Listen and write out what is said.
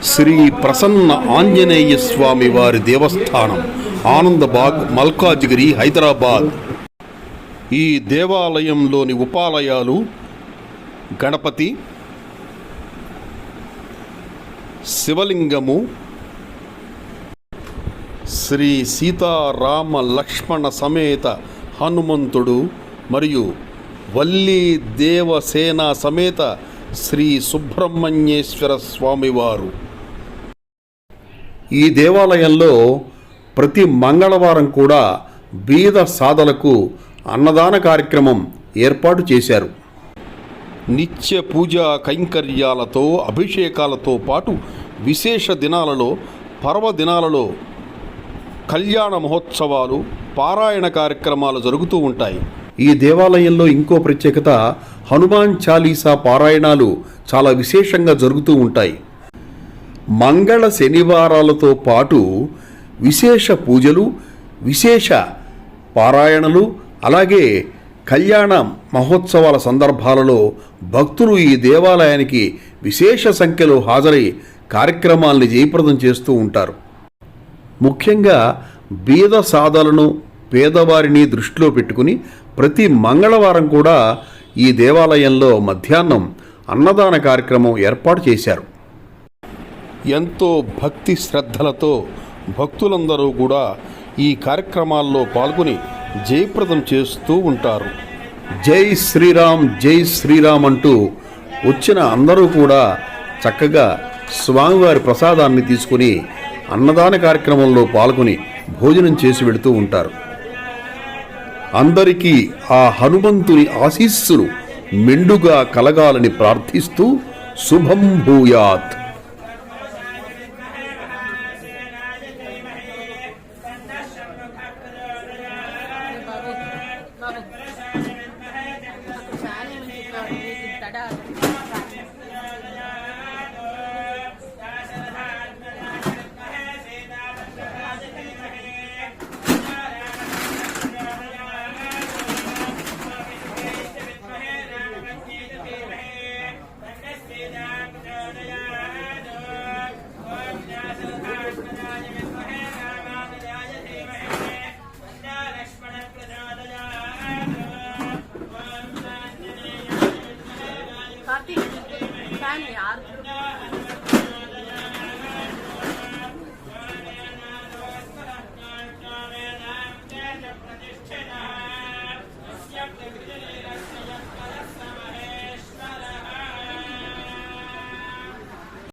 శ్రీ ప్రసన్న ఆంజనేయ స్వామి వారి దేవస్థానం, ఆనందబాగ్, మల్కాజ్గిరి, హైదరాబాద్. ఈ దేవాలయంలోని ఉపాలయాలు గణపతి, శివలింగము, శ్రీ సీతారామ లక్ష్మణ సమేత హనుమంతుడు మరియు వల్లీ దేవసేన సమేత శ్రీ సుబ్రహ్మణ్యేశ్వర స్వామివారు. ఈ దేవాలయంలో ప్రతి మంగళవారం కూడా బీద సాధలకు అన్నదాన కార్యక్రమం ఏర్పాటు చేశారు. నిత్య పూజా కైంకర్యాలతో, అభిషేకాలతో పాటు విశేష దినాలలో, పర్వదినాలలో కళ్యాణ మహోత్సవాలు, పారాయణ కార్యక్రమాలు జరుగుతూ ఉంటాయి. ఈ దేవాలయంలో ఇంకో ప్రత్యేకత, హనుమాన్ చాలీసా పారాయణాలు చాలా విశేషంగా జరుగుతూ ఉంటాయి. మంగళ శనివారాలతో పాటు విశేష పూజలు, విశేష పారాయణలు, అలాగే కళ్యాణ మహోత్సవాల సందర్భాలలో భక్తులు ఈ దేవాలయానికి విశేష సంఖ్యలో హాజరై కార్యక్రమాల్ని జయప్రదం చేస్తూ ఉంటారు. ముఖ్యంగా బీద సాధలను, పేదవారిని దృష్టిలో పెట్టుకుని ప్రతి మంగళవారం కూడా ఈ దేవాలయంలో మధ్యాహ్నం అన్నదాన కార్యక్రమం ఏర్పాటు చేశారు. ఎంతో భక్తి శ్రద్ధలతో భక్తులందరూ కూడా ఈ కార్యక్రమాల్లో పాల్గొని జయప్రదం చేస్తూ ఉంటారు. జై శ్రీరామ్, జై శ్రీరామ్ అంటూ వచ్చిన అందరూ కూడా చక్కగా స్వామివారి ప్రసాదాన్ని తీసుకుని అన్నదాన కార్యక్రమంలో పాల్గొని భోజనం చేసి వెళుతూ ఉంటారు. అందరికీ ఆ హనుమంతుని ఆశీస్సులు మెండుగా కలగాలని ప్రార్థిస్తూ శుభం భూయాత్.